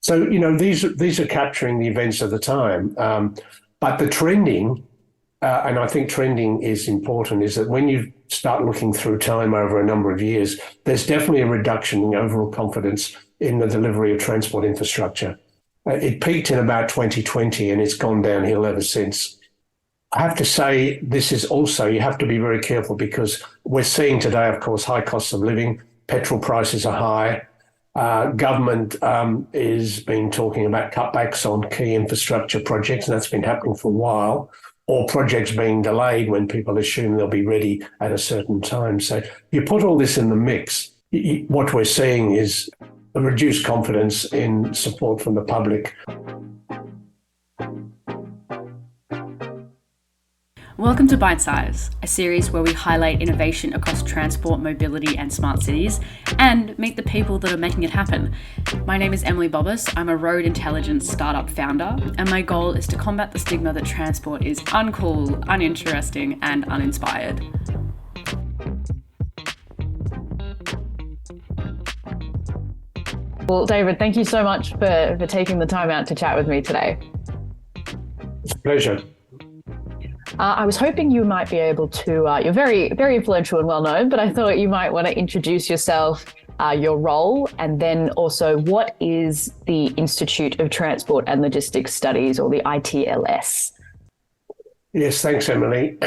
So, these are capturing the events of the time. But the trending, and I think trending is important, is that when you start looking through time over a number of years, there's definitely a reduction in overall confidence in the delivery of transport infrastructure. It peaked in about 2020 and it's gone downhill ever since. I have to say, this is also, you have to be very careful because we're seeing today, of course, high costs of living, petrol prices are high. Government is been talking about cutbacks on key infrastructure projects, and that's been happening for a while, or projects being delayed when people assume they'll be ready at a certain time. So you put all this in the mix, what we're seeing is a reduced confidence in support from the public. Welcome to Bite Size, a series where we highlight innovation across transport, mobility and smart cities, and meet the people that are making it happen. My name is Emily Bobbis. I'm a road intelligence startup founder, and my goal is to combat the stigma that transport is uncool, uninteresting and uninspired. Well, David, thank you so much for taking the time out to chat with me today. It's a pleasure. I was hoping you might be able to, you're very, very influential and well-known, but I thought you might want to introduce yourself, your role, and then also what is the Institute of Transport and Logistics Studies, or the ITLS? Yes, thanks, Emily.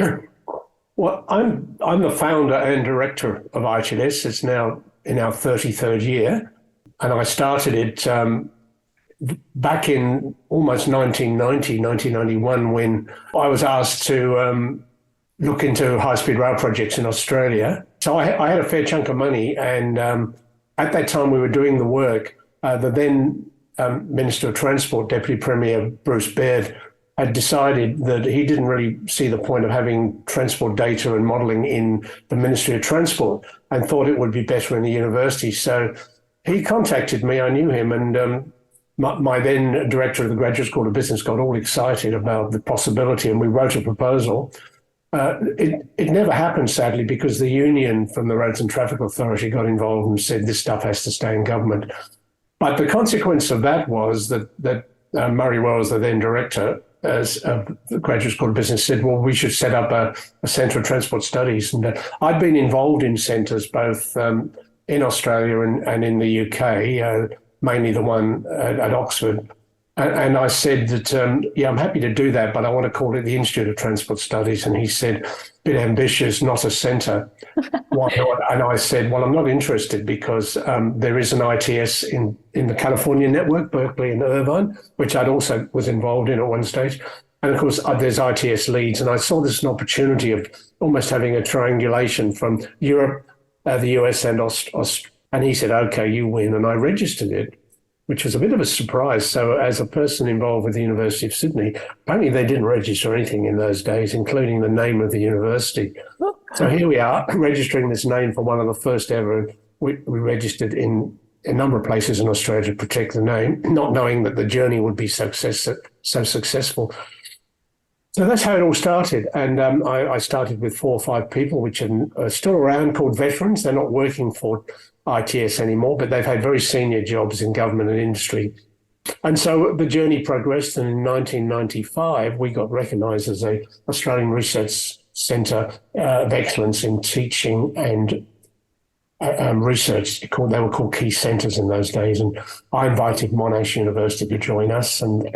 Well, I'm the founder and director of ITLS. It's now in our 33rd year, and I started it back in almost 1991, when I was asked to look into high-speed rail projects in Australia. So I had a fair chunk of money, and at that time we were doing the work. The then Minister of Transport, Deputy Premier Bruce Baird, had decided that he didn't really see the point of having transport data and modelling in the Ministry of Transport, and thought it would be better in the university. So he contacted me, I knew him, and my then director of the Graduate School of Business got all excited about the possibility, and we wrote a proposal. It never happened, sadly, because the union from the Roads and Traffic Authority got involved and said this stuff has to stay in government. But the consequence of that was that Murray Wells, the then director of the Graduate School of Business, said, well, we should set up a Centre of Transport Studies. And I'd been involved in centres both in Australia and in the UK, mainly the one at Oxford. And I said that, yeah, I'm happy to do that, but I want to call it the Institute of Transport Studies. And he said, a bit ambitious, not a centre. Why not? And I said, well, I'm not interested because there is an ITS in the California network, Berkeley and Irvine, which I'd also was involved in at one stage. And of course, there's ITS Leeds. And I saw this as an opportunity of almost having a triangulation from Europe, the US and Australia. And he said, okay, you win. And I registered it, which was a bit of a surprise. So as a person involved with the University of Sydney, apparently they didn't register anything in those days, including the name of the university. So here we are, registering this name for one of the first ever. We registered in a number of places in Australia to protect the name, not knowing that the journey would be so successful. So that's how it all started. And I started with 4 or 5 people, which are still around, called veterans. They're not working for ITS anymore, but they've had very senior jobs in government and industry. And so the journey progressed, and in 1995, we got recognised as a Australian Research Centre of Excellence in Teaching and Research. They were called Key Centres in those days. And I invited Monash University to join us, and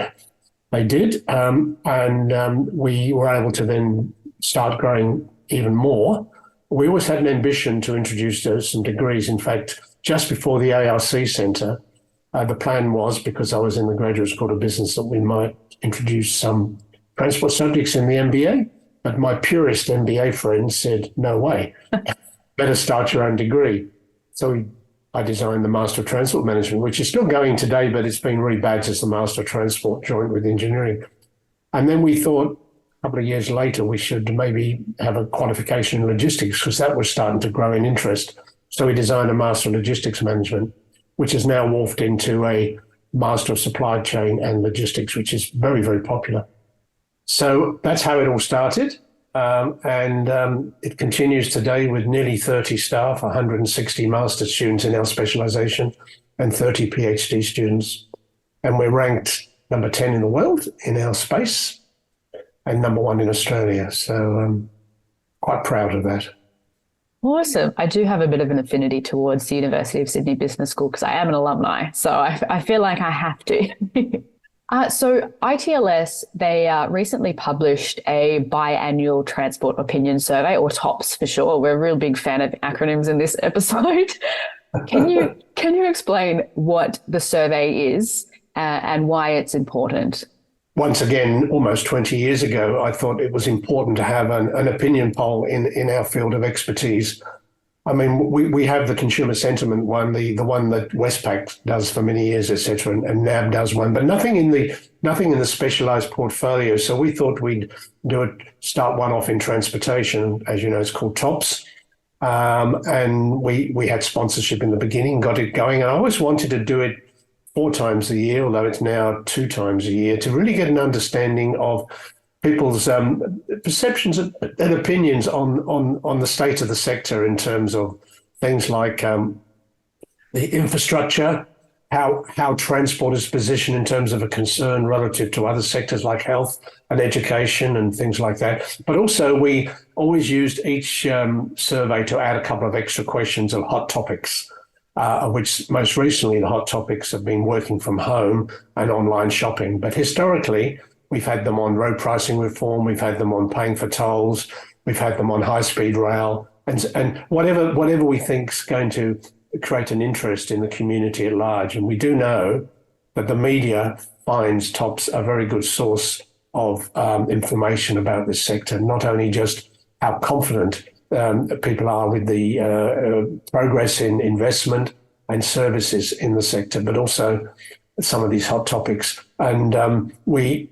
they did. We were able to then start growing even more. We always had an ambition to introduce some degrees. In fact, just before the ARC Centre, the plan was, because I was in the Graduate School of Business, that we might introduce some transport subjects in the MBA. But my purist MBA friend said, no way, better start your own degree. So I designed the Master of Transport Management, which is still going today, but it's been rebadged as the Master of Transport joint with Engineering. And then we thought, a couple of years later, we should maybe have a qualification in logistics, because that was starting to grow in interest. So we designed a Master of Logistics Management, which has now morphed into a Master of Supply Chain and Logistics, which is very, very popular. So that's how it all started. It continues today with nearly 30 staff, 160 master's students in our specialisation, and 30 PhD students. and we're ranked number 10 in the world in our space and number 1 in Australia. So I'm quite proud of that. Awesome. I do have a bit of an affinity towards the University of Sydney Business School because I am an alumni, so I feel like I have to. So ITLS, they recently published a biannual Transport Opinion Survey, or TOPS for short. We're a real big fan of acronyms in this episode. Can you explain what the survey is and why it's important? Once again, almost 20 years ago, I thought it was important to have an opinion poll in our field of expertise. I mean, we have the consumer sentiment one, the one that Westpac does for many years, etc., and NAB does one, but nothing in the specialised portfolio. So we thought we'd start one off in transportation. As you know, it's called TOPS. And we had sponsorship in the beginning, got it going. And I always wanted to do it 4 times a year, although it's now 2 times a year, to really get an understanding of people's perceptions and opinions on the state of the sector in terms of things like the infrastructure, how transport is positioned in terms of a concern relative to other sectors like health and education and things like that. But also we always used each survey to add a couple of extra questions of hot topics, of which most recently the hot topics have been working from home and online shopping. But historically, we've had them on road pricing reform, we've had them on paying for tolls, we've had them on high-speed rail, and whatever we think is going to create an interest in the community at large. And we do know that the media finds TOPS a very good source of information about this sector, not only just how confident people are with the progress in investment and services in the sector, but also some of these hot topics. And we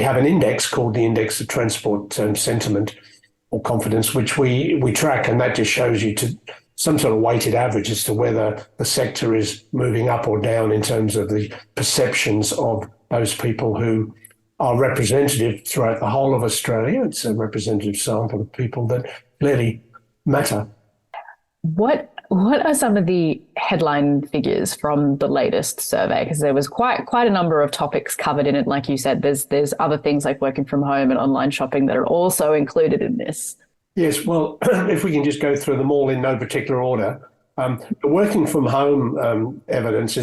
have an index called the Index of Transport Sentiment or Confidence, which we track, and that just shows you to some sort of weighted average as to whether the sector is moving up or down in terms of the perceptions of those people who are representative throughout the whole of Australia. It's a representative sample of people that clearly matter. What are some of the headline figures from the latest survey? Because there was quite a number of topics covered in it. Like you said, there's other things like working from home and online shopping that are also included in this. Yes, well, if we can just go through them all in no particular order. The working from home evidence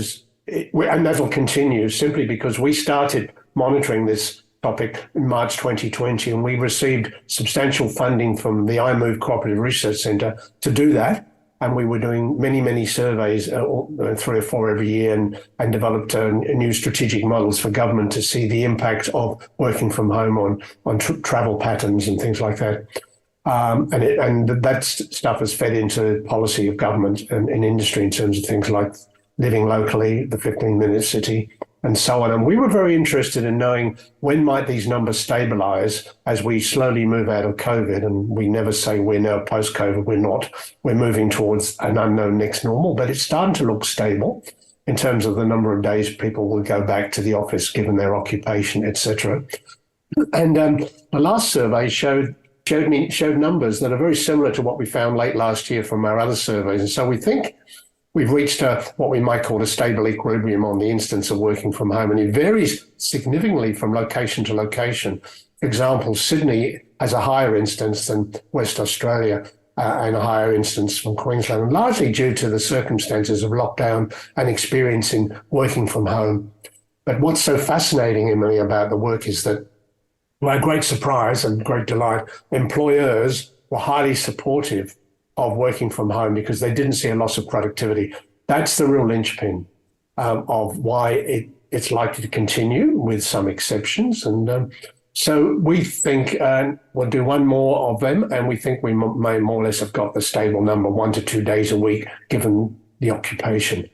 and that will continue simply because we started monitoring this topic in March 2020, and we received substantial funding from the iMove Cooperative Research Centre to do that. And we were doing many surveys, 3 or 4 every year, and developed new strategic models for government to see the impact of working from home on travel patterns and things like that. And that stuff is fed into policy of government and industry in terms of things like living locally, the 15-minute city, and so on. And we were very interested in knowing when might these numbers stabilise as we slowly move out of COVID. And we never say we're now post-COVID. We're not. We're moving towards an unknown next normal, but it's starting to look stable in terms of the number of days people will go back to the office given their occupation, etc. And the last survey showed numbers that are very similar to what we found late last year from our other surveys. And so we think we've reached what we might call a stable equilibrium on the instance of working from home. And it varies significantly from location to location. For example, Sydney has a higher instance than West Australia and a higher instance from Queensland, and largely due to the circumstances of lockdown and experiencing working from home. But what's so fascinating, Emily, about the work is that, to our great surprise and great delight, employers were highly supportive of working from home because they didn't see a loss of productivity. That's the real linchpin of why it's likely to continue, with some exceptions. And so we think we'll do one more of them, and we think we may more or less have got the stable number, 1 to 2 days a week, given the occupation.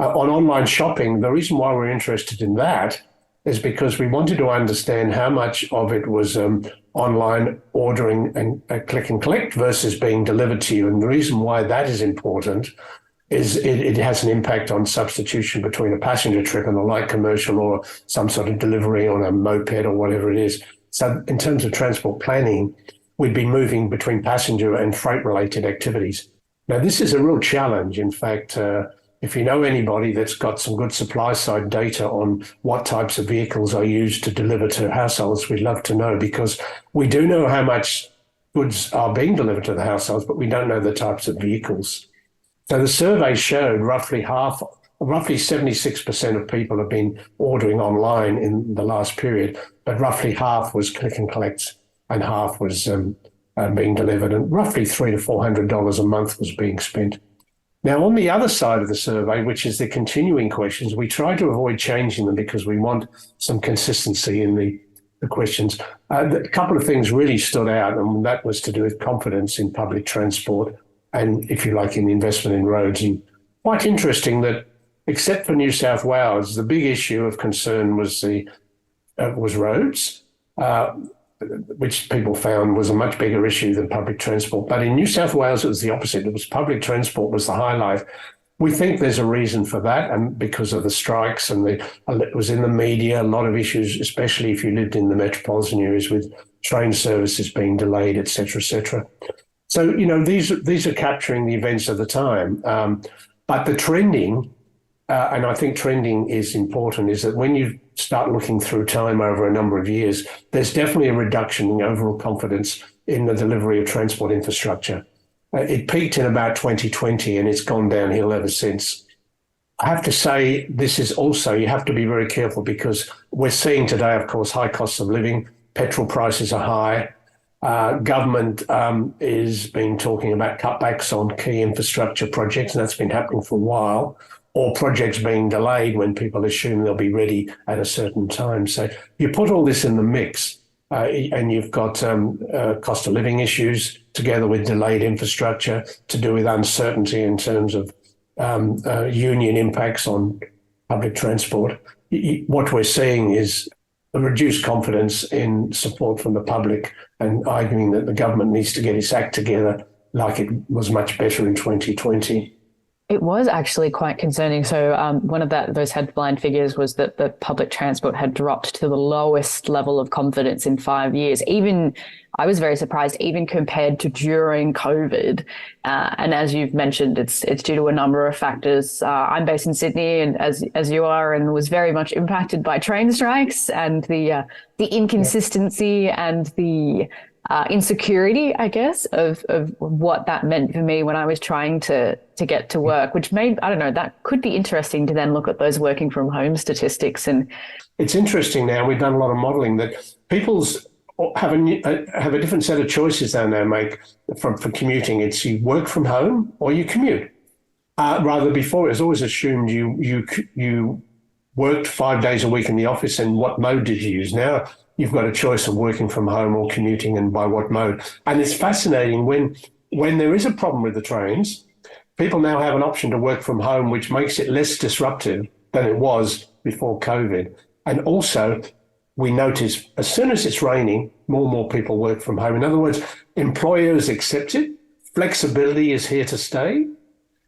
On online shopping, the reason why we're interested in that is because we wanted to understand how much of it was online ordering and click and collect versus being delivered to you. And the reason why that is important is it has an impact on substitution between a passenger trip and a light commercial or some sort of delivery on a moped or whatever it is. So in terms of transport planning, we'd be moving between passenger and freight-related activities. Now, this is a real challenge. In fact, if you know anybody that's got some good supply side data on what types of vehicles are used to deliver to households, we'd love to know, because we do know how much goods are being delivered to the households, but we don't know the types of vehicles. So the survey showed roughly 76% of people have been ordering online in the last period, but roughly half was click and collect and half was being delivered, and roughly $300 to $400 a month was being spent. Now, on the other side of the survey, which is the continuing questions, we try to avoid changing them because we want some consistency in the questions. A couple of things really stood out, and that was to do with confidence in public transport and, if you like, in investment in roads. And quite interesting that, except for New South Wales, the big issue of concern was roads, which people found was a much bigger issue than public transport. But in New South Wales, it was the opposite. It was public transport was the highlight. We think there's a reason for that, and because of the strikes and it was in the media, a lot of issues, especially if you lived in the metropolitan areas with train services being delayed, et cetera, et cetera. So, these are capturing the events of the time. But the trending, and I think trending is important, is that when you start looking through time over a number of years, there's definitely a reduction in overall confidence in the delivery of transport infrastructure. It peaked in about 2020 and it's gone downhill ever since. I have to say, this is also, you have to be very careful, because we're seeing today, of course, high costs of living, petrol prices are high. Government is been talking about cutbacks on key infrastructure projects, and that's been happening for a while, or projects being delayed when people assume they'll be ready at a certain time. So you put all this in the mix, and you've got cost of living issues together with delayed infrastructure to do with uncertainty in terms of union impacts on public transport. What we're seeing is a reduced confidence in support from the public, and arguing that the government needs to get its act together like it was much better in 2020. It was actually quite concerning. So one of those headline figures was that the public transport had dropped to the lowest level of confidence in 5 years. Even, I was very surprised, even compared to during COVID. And as you've mentioned, it's due to a number of factors. I'm based in Sydney, and as you are, and was very much impacted by train strikes and the inconsistency and the insecurity, I guess, of what that meant for me when I was trying to get to work, which made, I don't know, that could be interesting to then look at those working from home statistics. And it's interesting now, we've done a lot of modelling, that people's have a different set of choices they now make for commuting. It's you work from home or you commute. Rather, before, it was always assumed you worked 5 days a week in the office, and what mode did you use? Now you've got a choice of working from home or commuting, and by what mode. And it's fascinating when there is a problem with the trains, people now have an option to work from home, which makes it less disruptive than it was before COVID. And also, we notice as soon as it's raining, more and more people work from home. In other words, employers accept it. Flexibility is here to stay.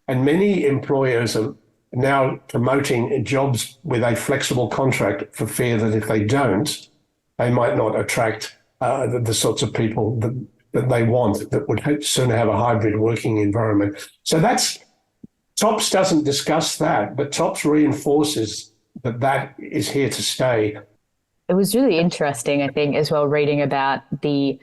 And many employers are now promoting jobs with a flexible contract for fear that if they don't, they might not attract the sorts of people that they want, that would sooner have a hybrid working environment. So TOPS doesn't discuss that, but TOPS reinforces that is here to stay. It was really interesting, I think, as well, reading about the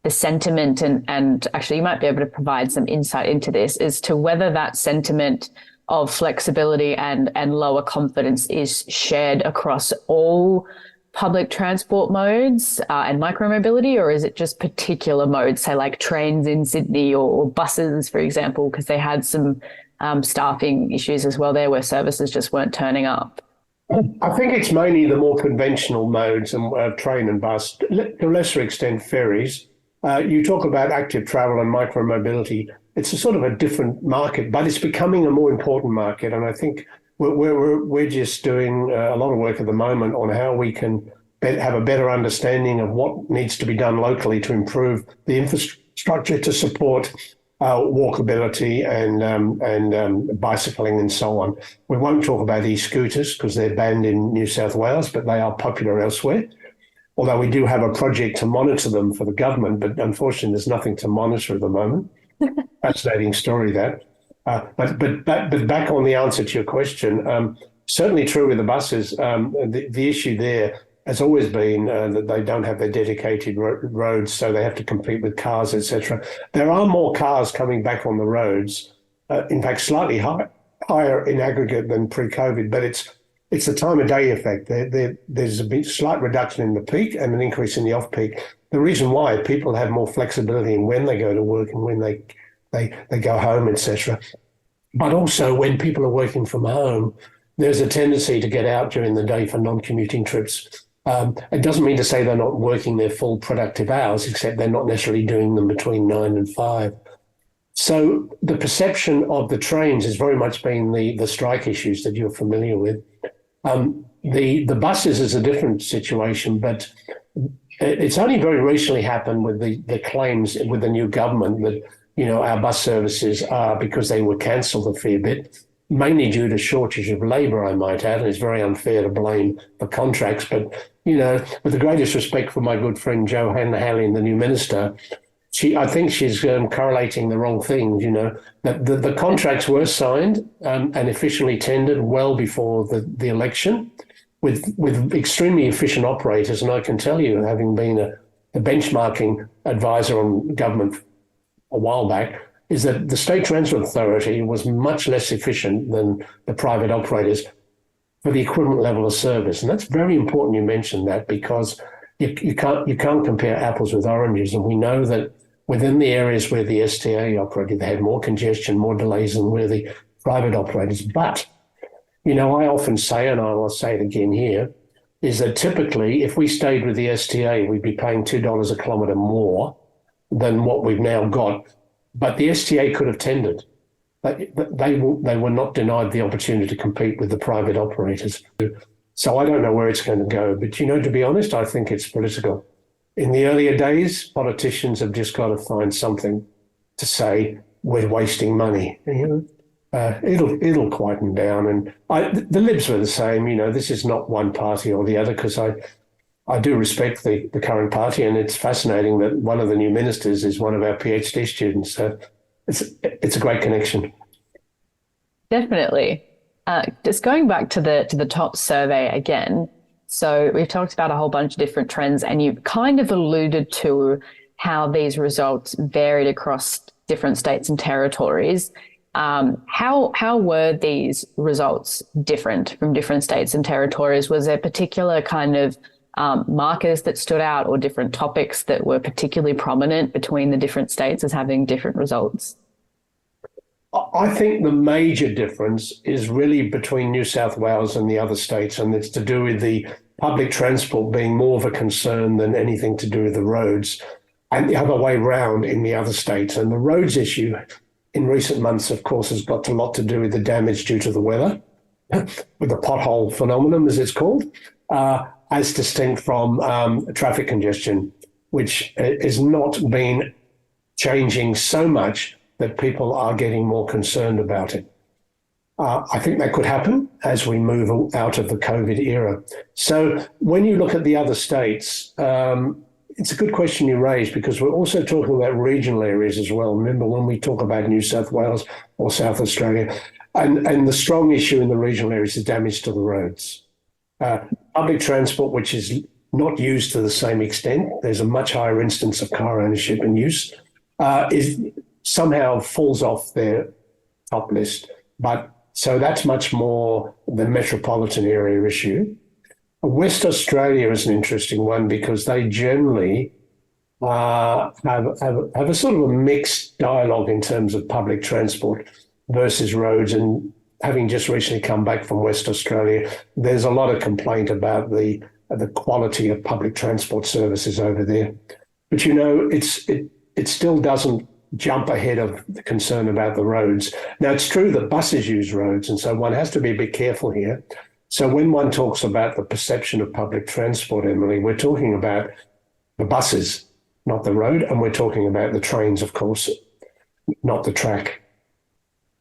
sentiment, and actually you might be able to provide some insight into this, as to whether that sentiment of flexibility and lower confidence is shared across all public transport modes and micromobility, or is it just particular modes, say like trains in Sydney or buses, for example, because they had some staffing issues as well there where services just weren't turning up? I think it's mainly the more conventional modes, and train and bus, to a lesser extent ferries. You talk about active travel and micromobility. It's a sort of a different market, but it's becoming a more important market. And I think we're just doing a lot of work at the moment on how we can have a better understanding of what needs to be done locally to improve the infrastructure to support walkability and bicycling and so on. We won't talk about e-scooters because they're banned in New South Wales, but they are popular elsewhere. Although we do have a project to monitor them for the government, but unfortunately there's nothing to monitor at the moment. Fascinating story, that. But back on the answer to your question, certainly true with the buses. The issue there has always been that they don't have their dedicated roads, so they have to compete with cars, etc. There are more cars coming back on the roads, in fact, slightly higher in aggregate than pre-COVID, but it's the time of day effect. There's a slight reduction in the peak and an increase in the off-peak. The reason why people have more flexibility in when they go to work and when they go home, etc. But also when people are working from home, there's a tendency to get out during the day for non-commuting trips. It doesn't mean to say they're not working their full productive hours, except they're not necessarily doing them between 9 and 5. So the perception of the trains has very much been the strike issues that you're familiar with. The buses is a different situation, but it's only very recently happened with the claims with the new government that, our bus services are, because they were cancelled a fair bit, mainly due to shortage of labour, I might add, and it's very unfair to blame the contracts. But, with the greatest respect for my good friend Jo Hannah-Hallian, the new minister, I think she's correlating the wrong things, that the contracts were signed and officially tendered well before the election with extremely efficient operators. And I can tell you, having been a benchmarking advisor on government a while back, is that the State Transport Authority was much less efficient than the private operators for the equivalent level of service. And that's very important you mentioned that, because you can't compare apples with oranges. And we know that within the areas where the STA operated, they had more congestion, more delays than where the private operators. But, I often say, and I will say it again here, is that typically if we stayed with the STA, we'd be paying $2 a kilometre more than what we've now got. But the STA could have tendered. They were not denied the opportunity to compete with the private operators. So I don't know where it's going to go. But, to be honest, I think it's political. In the earlier days, politicians have just got to find something to say, we're wasting money. It'll quieten down. And the Libs were the same. This is not one party or the other, because I do respect the current party, and it's fascinating that one of the new ministers is one of our PhD students. So it's a great connection. Definitely. Just going back to the top survey again. So we've talked about a whole bunch of different trends, and you've kind of alluded to how these results varied across different states and territories. How were these results different from different states and territories? Was there particular kind of markers that stood out, or different topics that were particularly prominent between the different states as having different results? I think the major difference is really between New South Wales and the other states, and it's to do with the public transport being more of a concern than anything to do with the roads, and the other way round in the other states. And the roads issue in recent months, of course, has got a lot to do with the damage due to the weather, with the pothole phenomenon, as it's called, as distinct from traffic congestion, which has not been changing so much that people are getting more concerned about it. I think that could happen as we move out of the COVID era. So when you look at the other states, it's a good question you raised, because we're also talking about regional areas as well. Remember, when we talk about New South Wales or South Australia, and the strong issue in the regional areas is damage to the roads. Public transport, which is not used to the same extent, there's a much higher instance of car ownership and use, is somehow falls off their top list. But so that's much more the metropolitan area issue. West Australia is an interesting one, because they generally have a sort of a mixed dialogue in terms of public transport versus roads. And having just recently come back from West Australia, there's a lot of complaint about the quality of public transport services over there. But it still doesn't jump ahead of the concern about the roads. Now, it's true that buses use roads, and so one has to be a bit careful here. So when one talks about the perception of public transport, Emily, we're talking about the buses, not the road, and we're talking about the trains, of course, not the track.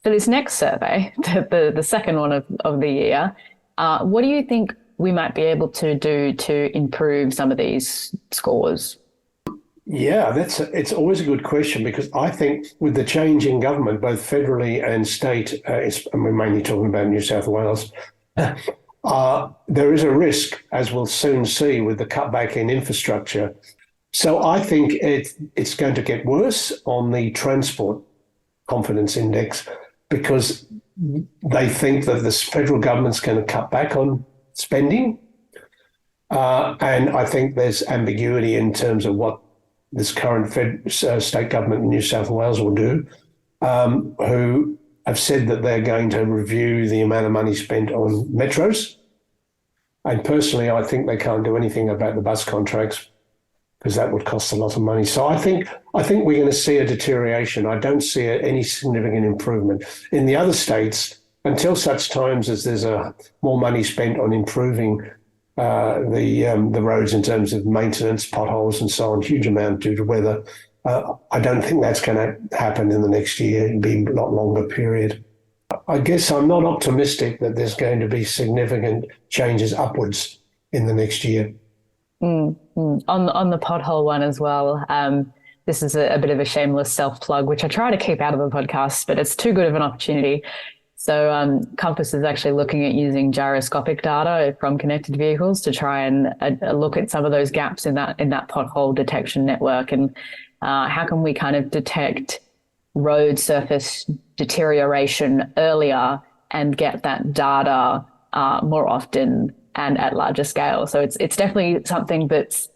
For this next survey, the second one of the year, what do you think we might be able to do to improve some of these scores? Yeah, it's always a good question because I think with the change in government, both federally and state, and we're mainly talking about New South Wales, there is a risk, as we'll soon see, with the cutback in infrastructure. So I think it's going to get worse on the transport confidence index because they think that the federal government's going to cut back on spending. And I think there's ambiguity in terms of what this current state government in New South Wales will do, who have said that they're going to review the amount of money spent on metros. And personally, I think they can't do anything about the bus contracts because that would cost a lot of money. So I think we're going to see a deterioration. I don't see any significant improvement. In the other states, until such times as there's more money spent on improving the roads in terms of maintenance, potholes and so on, huge amount due to weather, I don't think that's going to happen in the next year. It'll be a lot longer period. I guess I'm not optimistic that there's going to be significant changes upwards in the next year. On the pothole one as well, this is a bit of a shameless self-plug, which I try to keep out of the podcast, but it's too good of an opportunity. So Compass is actually looking at using gyroscopic data from connected vehicles to try and look at some of those gaps in that pothole detection network, and how can we kind of detect road surface deterioration earlier and get that data more often and at larger scale. So it's definitely something that's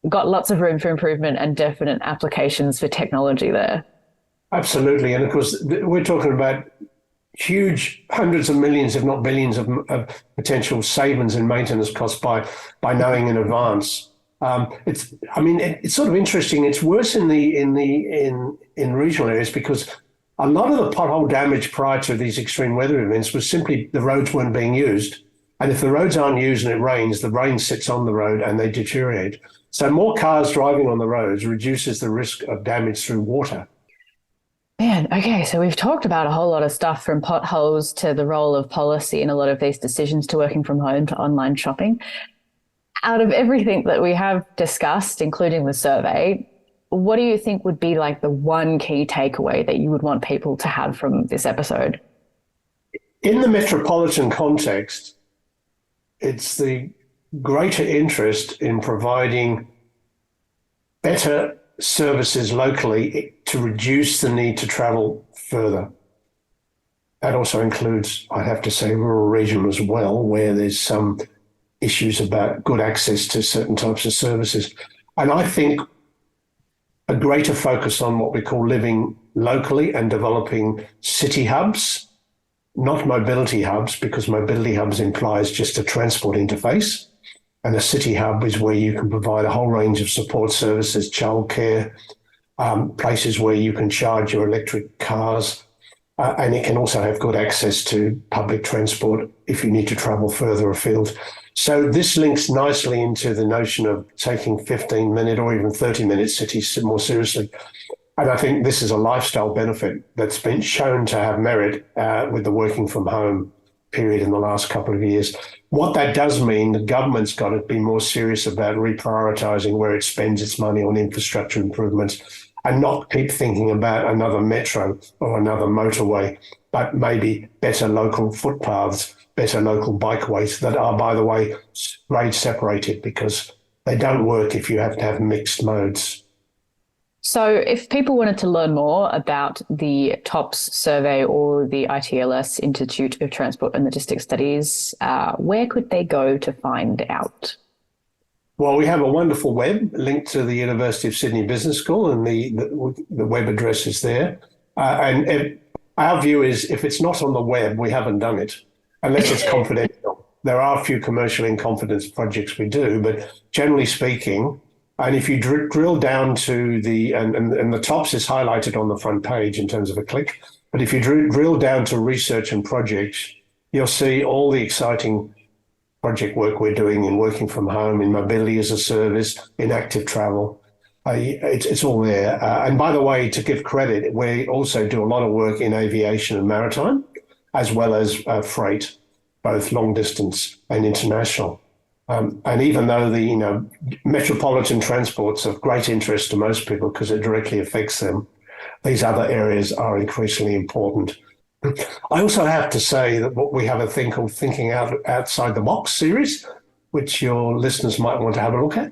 got lots of room for improvement and definite applications for technology there. Absolutely. And of course, we're talking about huge hundreds of millions, if not billions, of potential savings in maintenance costs by knowing in advance. It's sort of interesting. It's worse in regional areas because a lot of the pothole damage prior to these extreme weather events was simply the roads weren't being used. And if the roads aren't used and it rains, the rain sits on the road and they deteriorate. So more cars driving on the roads reduces the risk of damage through water. Man, okay, so we've talked about a whole lot of stuff, from potholes to the role of policy in a lot of these decisions, to working from home to online shopping. Out of everything that we have discussed, including the survey, what do you think would be like the one key takeaway that you would want people to have from this episode? In the metropolitan context, it's the greater interest in providing better services locally to reduce the need to travel further. That also includes, I'd have to say, rural region as well, where there's some issues about good access to certain types of services. And I think a greater focus on what we call living locally and developing city hubs, not mobility hubs, because mobility hubs implies just a transport interface. And a city hub is where you can provide a whole range of support services, childcare, places where you can charge your electric cars, and it can also have good access to public transport if you need to travel further afield. So this links nicely into the notion of taking 15-minute or even 30-minute cities more seriously. And I think this is a lifestyle benefit that's been shown to have merit with the working from home period in the last couple of years. What that does mean, the government's got to be more serious about reprioritising where it spends its money on infrastructure improvements and not keep thinking about another metro or another motorway, but maybe better local footpaths, better local bikeways that are, by the way, grade separated, because they don't work if you have to have mixed modes. So if people wanted to learn more about the TOPS survey or the ITLS Institute of Transport and Logistics Studies, where could they go to find out? Well, we have a wonderful web linked to the University of Sydney Business School, and the web address is there. Our view is if it's not on the web, we haven't done it, unless it's confidential. There are a few commercial in confidence projects we do, but generally speaking, and if you drill down to and the TOPS is highlighted on the front page in terms of a click, but if you drill down to research and projects, you'll see all the exciting project work we're doing in working from home, in mobility as a service, in active travel. It's all there. And by the way, to give credit, we also do a lot of work in aviation and maritime, as well as freight, both long distance and international. And even though the metropolitan transport's of great interest to most people because it directly affects them, these other areas are increasingly important. I also have to say that we have a thing called Thinking Outside the Box series, which your listeners might want to have a look at,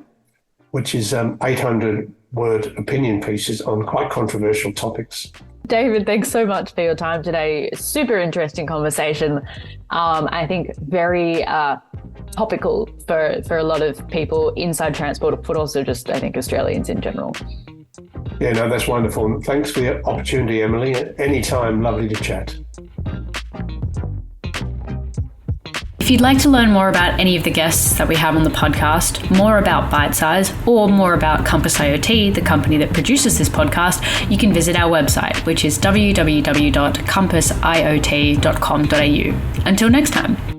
which is 800-word opinion pieces on quite controversial topics. David, thanks so much for your time today. Super interesting conversation. I think very topical for a lot of people inside transport, but also just, I think, Australians in general. Yeah, no, that's wonderful. Thanks for the opportunity, Emily. Anytime, lovely to chat. If you'd like to learn more about any of the guests that we have on the podcast, more about Bitesize, or more about Compass IoT, the company that produces this podcast, you can visit our website, which is www.compassiot.com.au. Until next time.